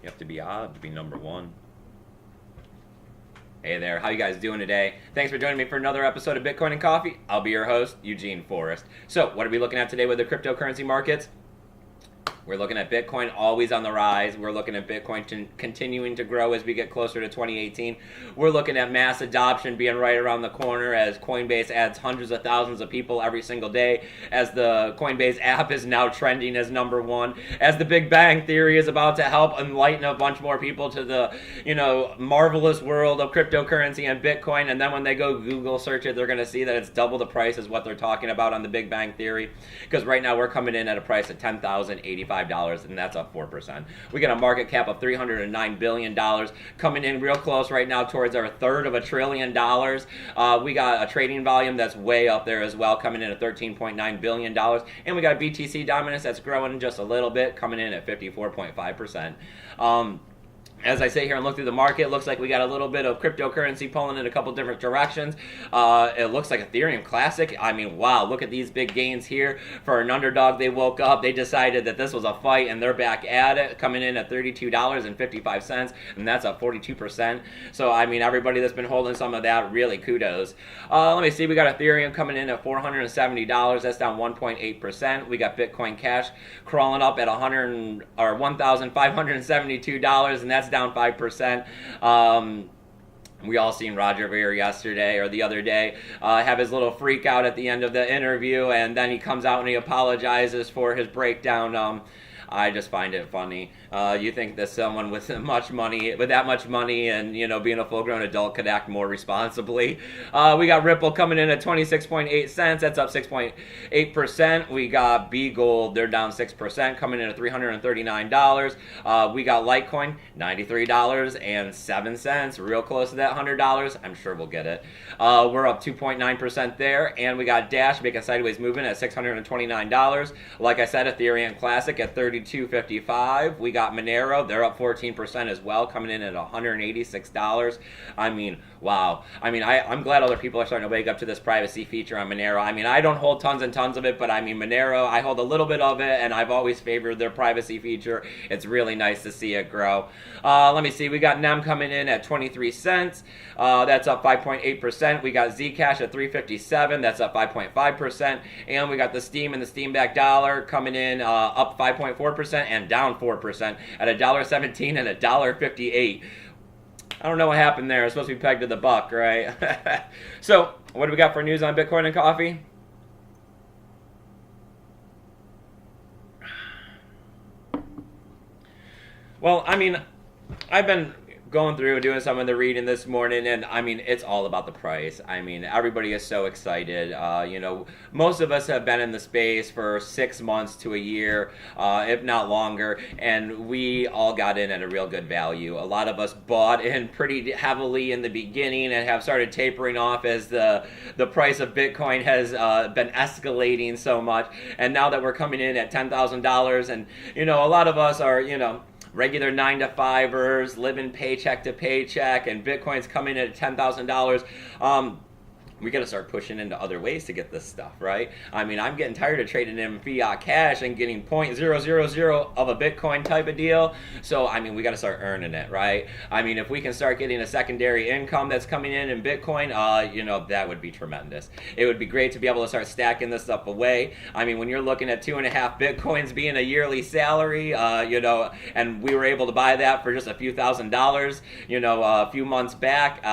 You have to be odd to be number one. Hey there, how you guys doing today? Thanks for joining me for another episode of Bitcoin and Coffee. I'll be your host, Eugene Forrest. So, what are we looking at today with the cryptocurrency markets? We're looking at Bitcoin always on the rise. We're looking at Bitcoin continuing to grow as we get closer to 2018. We're looking at mass adoption being right around the corner as Coinbase adds hundreds of thousands of people every single day, as the Coinbase app is now trending as number one, as the Big Bang Theory is about to help enlighten a bunch more people to the, marvelous world of cryptocurrency and Bitcoin. And then when they go Google search it, they're going to see that it's double the price as what they're talking about on the Big Bang Theory. Because right now we're coming in at a price of $10,085. And that's up 4%. We got a market cap of $309 billion, coming in real close right now towards our third of $1 trillion. We got a trading volume that's way up there as well, coming in at $13.9 billion. And we got a BTC dominance that's growing just a little bit, coming in at 54.5%. As I sit here and look through the market, it looks like we got a little bit of cryptocurrency pulling in a couple different directions. It looks like Ethereum Classic. I mean, wow, look at these big gains here. For an underdog, they woke up. They decided that this was a fight, and they're back at it, coming in at $32.55, and that's up 42%. So, I mean, everybody that's been holding some of that, really kudos. Let me see. We got Ethereum coming in at $470. That's down 1.8%. We got Bitcoin Cash crawling up at $1,572, and that's down 5%. We all seen Roger Ver yesterday or the other day have his little freak out at the end of the interview, and then he comes out and he apologizes for his breakdown. I just find it funny. You think that someone with that much money, and being a full-grown adult, could act more responsibly? We got Ripple coming in at 26.8 cents. That's up 6.8%. We got B Gold. They're down 6%, coming in at $339. We got Litecoin, $93.07. Real close to that $100. I'm sure we'll get it. We're up 2.9% there, and we got Dash making sideways movement at $629. Like I said, Ethereum Classic at $32.55. We got Monero. They're up 14% as well, coming in at $186. I mean, wow. I mean, I'm glad other people are starting to wake up to this privacy feature on Monero. I mean, I don't hold tons and tons of it, but I mean, Monero, I hold a little bit of it, and I've always favored their privacy feature. It's really nice to see it grow. Let me see. We got NEM coming in at 23 cents. That's up 5.8%. We got Zcash at $3.57. That's up 5.5%. And we got the Steam and the Steam-backed dollar coming in up 5.4% and down 4% at $1.17 and $1.58. I don't know what happened there. It's supposed to be pegged to the buck, right? So, what do we got for news on Bitcoin and coffee? Well, I mean, I've been going through and doing some of the reading this morning, and I mean, it's all about the price. I mean, everybody is so excited. Most of us have been in the space for 6 months to a year, if not longer, and we all got in at a real good value. A lot of us bought in pretty heavily in the beginning and have started tapering off as the price of Bitcoin has been escalating so much. And now that we're coming in at $10,000, and a lot of us are regular 9-to-5ers, living paycheck to paycheck, and Bitcoin's coming in at $10,000. We got to start pushing into other ways to get this stuff, right? I mean, I'm getting tired of trading in fiat cash and getting 0.000 of a Bitcoin type of deal. So, I mean, we got to start earning it, right? I mean, if we can start getting a secondary income that's coming in Bitcoin, that would be tremendous. It would be great to be able to start stacking this stuff away. I mean, when you're looking at 2.5 Bitcoins being a yearly salary, and we were able to buy that for just a few $1,000s, a few months back,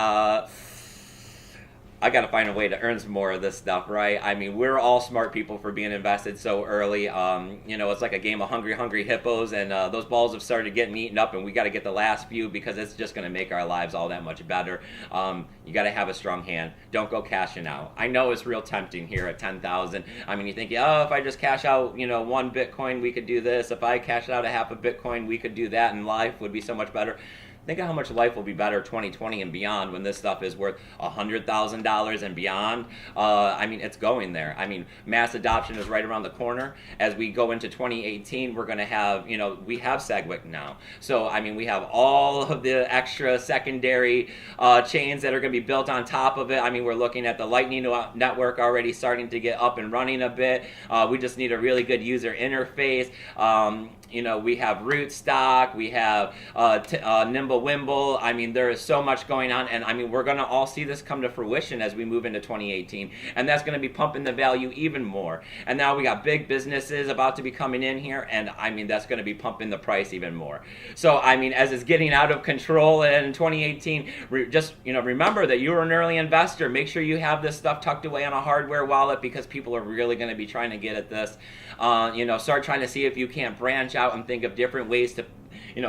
I got to find a way to earn some more of this stuff, right? I mean, we're all smart people for being invested so early. It's like a game of hungry hippos, and those balls have started getting eaten up, and we got to get the last few because it's just going to make our lives all that much better. You got to have a strong hand. Don't go cashing out. I know it's real tempting here at 10,000. I mean, you think, if I just cash out, 1 Bitcoin, we could do this. If I cash out a half a Bitcoin, we could do that, and life would be so much better. Think of how much life will be better 2020 and beyond when this stuff is worth $100,000 and beyond. I mean, it's going there. I mean, mass adoption is right around the corner. As we go into 2018, we're going to have, we have Segwit now. So, I mean, we have all of the extra secondary chains that are going to be built on top of it. I mean, we're looking at the Lightning Network already starting to get up and running a bit. We just need a really good user interface. We have Rootstock, we have Nimblewimble. I mean, there is so much going on, and I mean, we're going to all see this come to fruition as we move into 2018, and that's going to be pumping the value even more. And now we got big businesses about to be coming in here, and I mean, that's going to be pumping the price even more. So, I mean, as it's getting out of control in 2018, just, remember that you're an early investor. Make sure you have this stuff tucked away on a hardware wallet, because people are really going to be trying to get at this. Start trying to see if you can't branch out and think of different ways to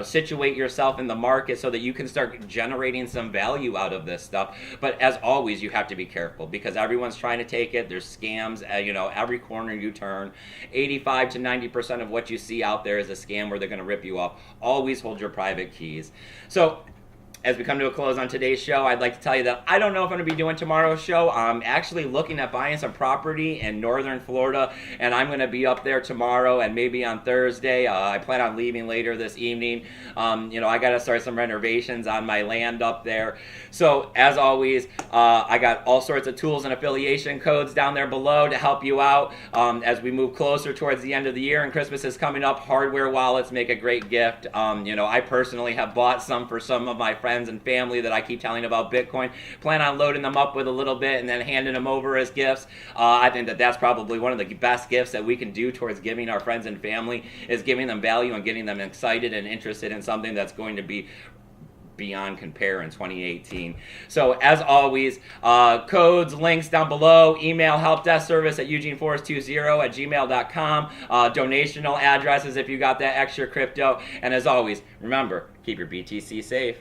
situate yourself in the market so that you can start generating some value out of this stuff. But as always, you have to be careful, because everyone's trying to take it. There's scams, every corner you turn. 85 to 90% of what you see out there is a scam where they're going to rip you off. Always hold your private keys. So, as we come to a close on today's show, I'd like to tell you that I don't know if I'm going to be doing tomorrow's show. I'm actually looking at buying some property in northern Florida, and I'm going to be up there tomorrow and maybe on Thursday. I plan on leaving later this evening. I got to start some renovations on my land up there. So, as always, I got all sorts of tools and affiliation codes down there below to help you out as we move closer towards the end of the year and Christmas is coming up. Hardware wallets make a great gift. I personally have bought some for some of my friends and family that I keep telling about Bitcoin. Plan on loading them up with a little bit and then handing them over as gifts. I think that that's probably one of the best gifts that we can do towards giving our friends and family, is giving them value and getting them excited and interested in something that's going to be beyond compare in 2018. So as always, codes, links down below, email helpdesk service at eugeneforest20@gmail.com, donational addresses if you got that extra crypto, and as always, remember, keep your BTC safe.